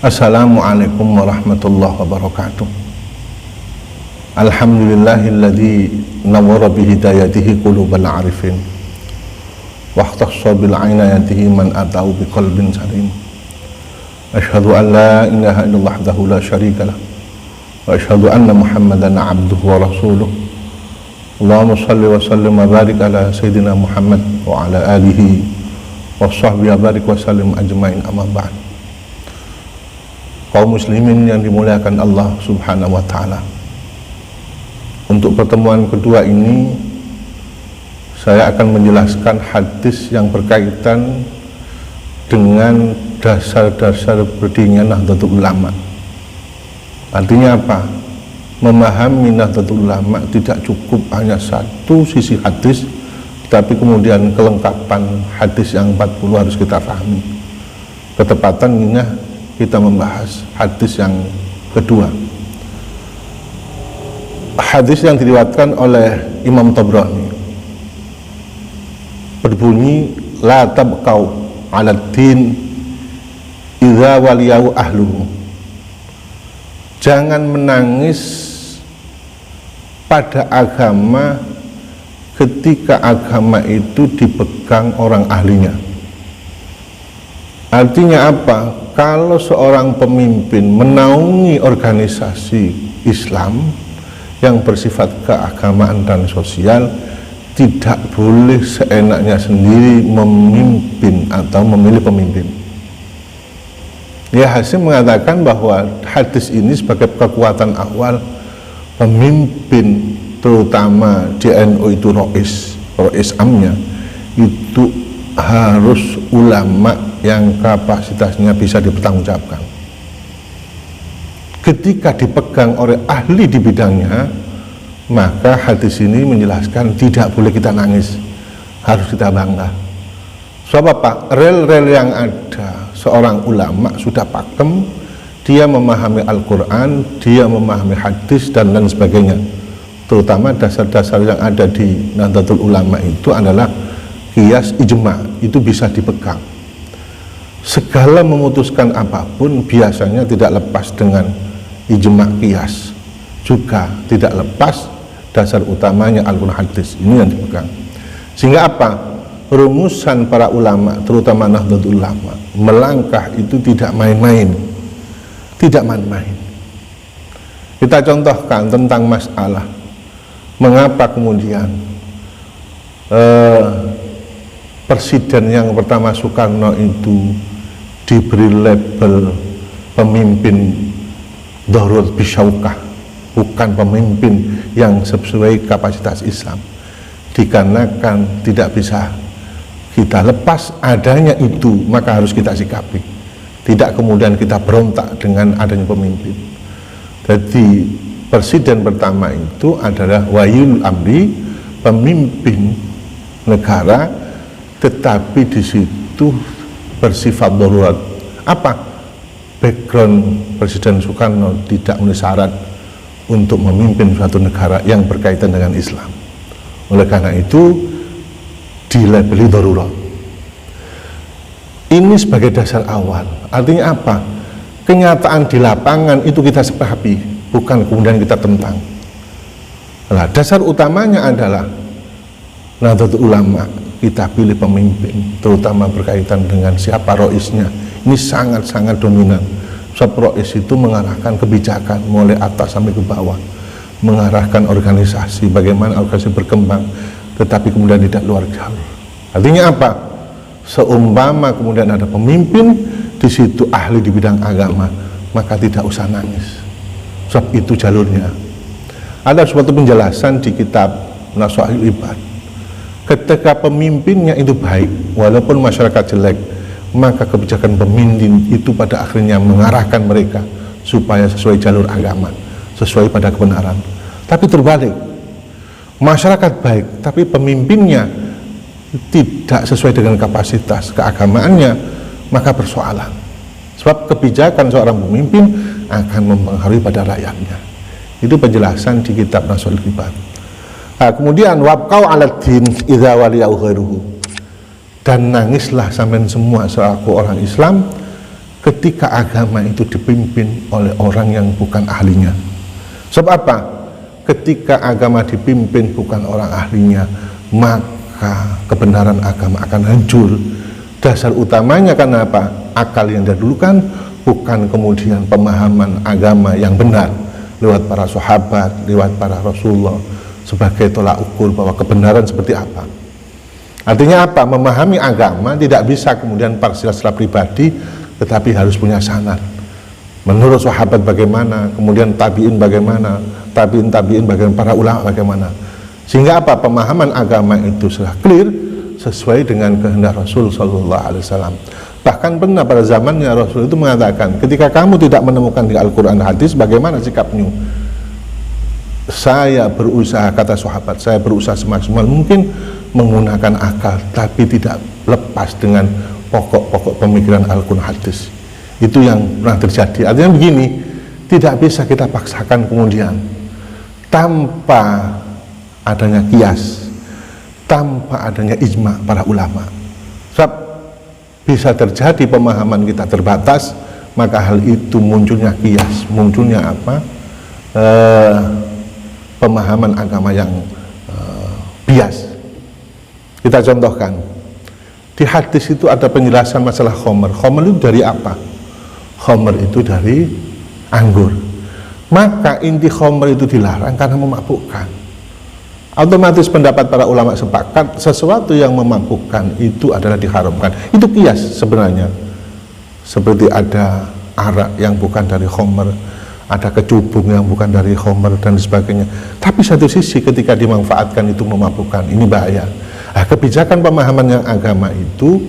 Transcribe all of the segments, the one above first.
Assalamualaikum warahmatullahi wabarakatuh. Alhamdulillahilladzi nawwara bihidayatihi qulubal arifin wa ikhtassa bil inayatihi man atau biqalbin salim. Asyhadu an la ilaha illallah wahdahu la syarikalah wa asyhadu anna Muhammadan abduhu wa rasuluh. Allahumma shalli wa sallim wa barik ala sayyidina Muhammad wa ala alihi wa sahbihi wa barik wa sallim ajmain, amma ba'd. Kaum muslimin yang dimuliakan Allah Subhanahu wa ta'ala, untuk pertemuan kedua ini saya akan menjelaskan hadis yang berkaitan dengan dasar-dasar berdirinya Nahdlatul Ulama. Artinya apa? Memahami Nahdlatul Ulama tidak cukup hanya satu sisi hadis, tapi kemudian kelengkapan hadis yang 40 harus kita pahami. Ketepatannya kita membahas hadis yang kedua. Hadis yang diriwayatkan oleh Imam Tabrani berbunyi, la tabqau 'ala din idza waliyahu ahluhu. Jangan menangis pada agama ketika agama itu dipegang orang ahlinya. Artinya apa? Kalau seorang pemimpin menaungi organisasi Islam yang bersifat keagamaan dan sosial, tidak boleh seenaknya sendiri memimpin atau memilih pemimpin. Ya, Hasyim mengatakan bahwa hadis ini sebagai kekuatan awal pemimpin, terutama di NU itu rois amnya, itu harus ulama yang kapasitasnya bisa dipertanggungjawabkan. Ketika dipegang oleh ahli di bidangnya, maka hadis ini menjelaskan tidak boleh kita nangis, harus kita bangga. Sebab apa? Rel-rel yang ada, seorang ulama sudah pakem, dia memahami Al-Quran, dia memahami hadis dan lain sebagainya. Terutama dasar-dasar yang ada di Nahdlatul Ulama itu adalah qiyas, ijma, itu bisa dipegang. Segala memutuskan apapun biasanya tidak lepas dengan ijma, qiyas, juga tidak lepas dasar utamanya Al-Quran, hadis. Ini yang dipegang. Sehingga apa? Rumusan para ulama, terutama Nahdlatul Ulama, melangkah itu tidak main-main, tidak main-main. Kita contohkan tentang masalah mengapa kemudian Presiden yang pertama Soekarno itu diberi label pemimpin Dharurat Bisyaukah, bukan pemimpin yang sesuai kapasitas Islam, dikarenakan tidak bisa kita lepas adanya itu, maka harus kita sikapi, tidak kemudian kita berontak dengan adanya pemimpin. Jadi presiden pertama itu adalah waliul amri, pemimpin negara, tetapi di situ bersifat darurat. Apa? Background Presiden Soekarno tidak memenuhi syarat untuk memimpin suatu negara yang berkaitan dengan Islam. Oleh karena itu dilabeli darurat. Ini sebagai dasar awal. Artinya apa? Kenyataan di lapangan itu kita sepahami, bukan kemudian kita tentang. Nah, dasar utamanya adalah Nahdlatul Ulama, kita pilih pemimpin, terutama berkaitan dengan siapa roisnya. Ini sangat-sangat dominan. Sebab rois itu mengarahkan kebijakan mulai atas sampai ke bawah, mengarahkan organisasi, bagaimana organisasi berkembang, tetapi kemudian tidak luar jalur. Artinya apa? Seumpama kemudian ada pemimpin di situ ahli di bidang agama, maka tidak usah nangis. Sebab itu jalurnya. Ada suatu penjelasan di kitab Nasha'il Ibad. Ketika pemimpinnya itu baik, walaupun masyarakat jelek, maka kebijakan pemimpin itu pada akhirnya mengarahkan mereka supaya sesuai jalur agama, sesuai pada kebenaran. Tapi terbalik, masyarakat baik, tapi pemimpinnya tidak sesuai dengan kapasitas keagamaannya, maka persoalan. Sebab kebijakan seorang pemimpin akan mempengaruhi pada rakyatnya. Itu penjelasan di kitab Nasha'il Ibad. Nah, kemudian wabqau 'ala din idza waliyahu ghairuhu, dan nangislah sampean semua selaku orang Islam ketika agama itu dipimpin oleh orang yang bukan ahlinya. Sebab apa? Ketika agama dipimpin bukan orang ahlinya, maka kebenaran agama akan hancur. Dasar utamanya karena apa? Akal yang didahulukan, bukan kemudian pemahaman agama yang benar lewat para sahabat, lewat para Rasulullah sebagai tolak ukur bahwa kebenaran seperti apa. Artinya apa? Memahami agama tidak bisa kemudian parsial secara pribadi, tetapi harus punya sanad. Menurut sahabat bagaimana, kemudian tabiin bagaimana, tabiin bagaimana, para ulama bagaimana. Sehingga apa? Pemahaman agama itu sudah clear sesuai dengan kehendak Rasul Sallallahu Alaihi Wasallam. Bahkan pernah pada zamannya Rasul itu mengatakan, ketika kamu tidak menemukan di Al-Quran hadis, bagaimana sikapnya? Saya berusaha, kata sahabat, saya berusaha semaksimal mungkin menggunakan akal, tapi tidak lepas dengan pokok-pokok pemikiran Al-Quran hadis. Itu yang pernah terjadi. Artinya begini, tidak bisa kita paksakan kemudian tanpa adanya kias, tanpa adanya ijma para ulama. Sebab bisa terjadi pemahaman kita terbatas, maka hal itu munculnya kias, munculnya apa? Pemahaman agama yang bias. Kita contohkan, di hadis itu ada penjelasan masalah khomer. Khomer itu dari apa? Khomer itu dari anggur. Maka inti khomer itu dilarang karena memabukkan. Otomatis pendapat para ulama sepakat sesuatu yang memabukkan itu adalah diharamkan. Itu kias sebenarnya. Seperti ada arak yang bukan dari khomer, ada kecubung yang bukan dari khomer dan sebagainya. Tapi satu sisi ketika dimanfaatkan itu memabukkan, ini bahaya. Nah, kebijakan pemahaman yang agama itu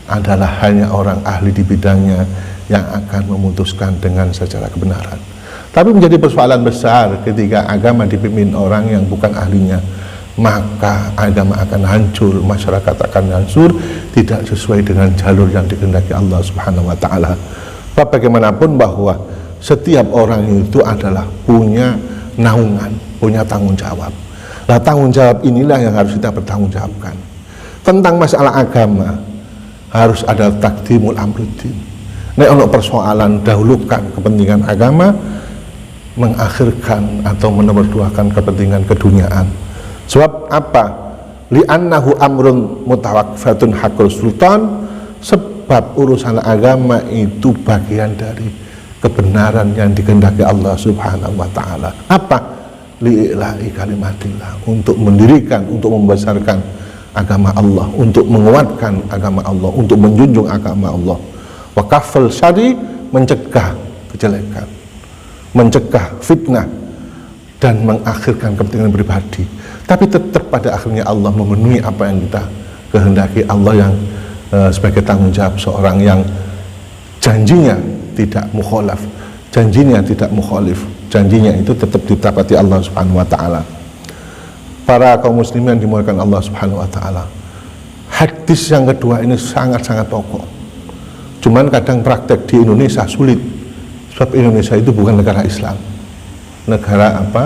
adalah hanya orang ahli di bidangnya yang akan memutuskan dengan secara kebenaran. Tapi menjadi persoalan besar ketika agama dipimpin orang yang bukan ahlinya, maka agama akan hancur, masyarakat akan hancur, tidak sesuai dengan jalur yang dikehendaki Allah Subhanahu wa taala. Bagaimanapun bahwa setiap orang itu adalah punya naungan, punya tanggung jawab. Nah, tanggung jawab inilah yang harus kita bertanggungjawabkan. Tentang masalah agama harus ada takdimul amruddin. Nek ono persoalan dahulukan kepentingan agama, mengakhirkan atau menomorduakan kepentingan keduniaan. Sebab apa? Li'annahu amrun mutawaqfatun haqqul sultan, sebab urusan agama itu bagian dari kebenaran yang dikehendaki Allah Subhanahu wa taala. Apa? Li'ilahi kalimatillah, untuk mendirikan, untuk membesarkan agama Allah, untuk menguatkan agama Allah, untuk menjunjung agama Allah. Wa kafal syari, mencegah kejelekan, mencegah fitnah, dan mengakhirkan kepentingan pribadi. Tapi tetap pada akhirnya Allah memenuhi apa yang kita kehendaki. Allah yang sebagai tanggung jawab seorang yang janjinya tidak mukhalaf, janjinya tidak mukhalif, janjinya itu tetap ditepati Allah Subhanahu wa taala. Para kaum muslimin yang dimuliakan Allah Subhanahu wa taala, hadis yang kedua ini sangat-sangat pokok. Cuman kadang praktek di Indonesia sulit. Sebab Indonesia itu bukan negara Islam, negara apa?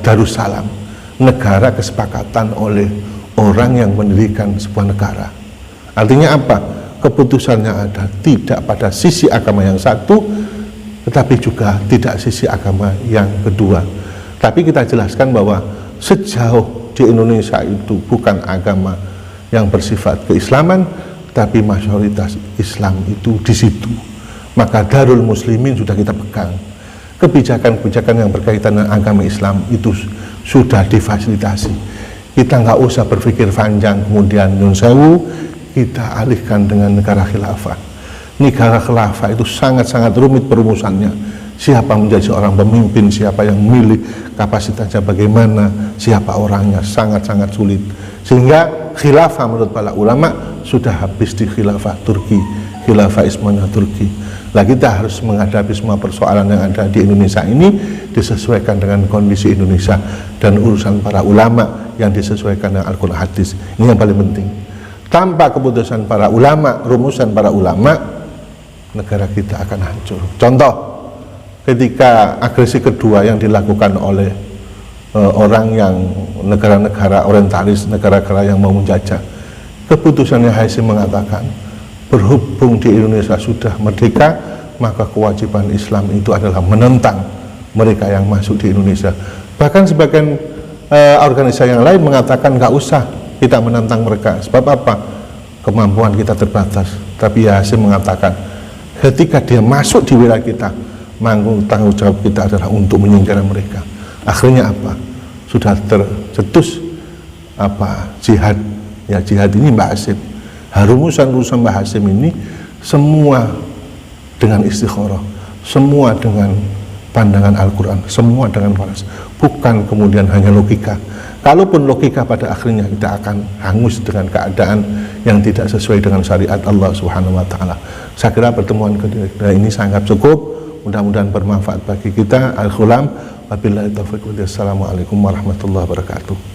Darussalam, negara kesepakatan oleh orang yang mendirikan sebuah negara. Artinya apa? Keputusannya ada tidak pada sisi agama yang satu, tetapi juga tidak sisi agama yang kedua. Tapi kita jelaskan bahwa sejauh di Indonesia itu bukan agama yang bersifat keislaman, tapi mayoritas Islam itu di situ. Maka Darul Muslimin sudah kita pegang. Kebijakan-kebijakan yang berkaitan dengan agama Islam itu sudah difasilitasi. Kita nggak usah berpikir panjang kemudian nyun sewu, kita alihkan dengan negara khilafah. Negara khilafah itu sangat-sangat rumit perumusannya. Siapa menjadi seorang pemimpin, siapa yang memilih, kapasitasnya bagaimana, siapa orangnya, sangat-sangat sulit. Sehingga khilafah menurut para ulama sudah habis di khilafah Turki, khilafah Islamiyah Turki. Lah kita harus menghadapi semua persoalan yang ada di Indonesia ini disesuaikan dengan kondisi Indonesia dan urusan para ulama yang disesuaikan dengan Al-Quran hadis. Ini yang paling penting. Tanpa keputusan para ulama, rumusan para ulama, negara kita akan hancur. Contoh, ketika agresi kedua yang dilakukan oleh orang yang negara-negara orientalis, negara-negara yang mau menjajah, keputusannya Hasim mengatakan berhubung di Indonesia sudah merdeka, maka kewajiban Islam itu adalah menentang mereka yang masuk di Indonesia. Bahkan sebagian organisasi yang lain mengatakan nggak usah kita menentang mereka, sebab apa? Kemampuan kita terbatas. Tapi Hasyim mengatakan ketika dia masuk di wilayah kita, tanggung jawab kita adalah untuk menyingkirkan mereka. Akhirnya apa? Sudah tercetus jihad. Ya, jihad ini Mbah Hasyim. Rumusan Mbah Hasyim ini semua dengan istikharah, semua dengan pandangan Al-Quran, semua dengan waras, bukan kemudian hanya logika. Kalaupun logika pada akhirnya kita akan hangus dengan keadaan yang tidak sesuai dengan syariat Allah Subhanahu wa Ta'ala. Saya kira pertemuan kedua ini sangat cukup, mudah-mudahan bermanfaat bagi kita. Al-Khulam, wabillahi taufiq. Wassalamualaikum warahmatullahi wabarakatuh.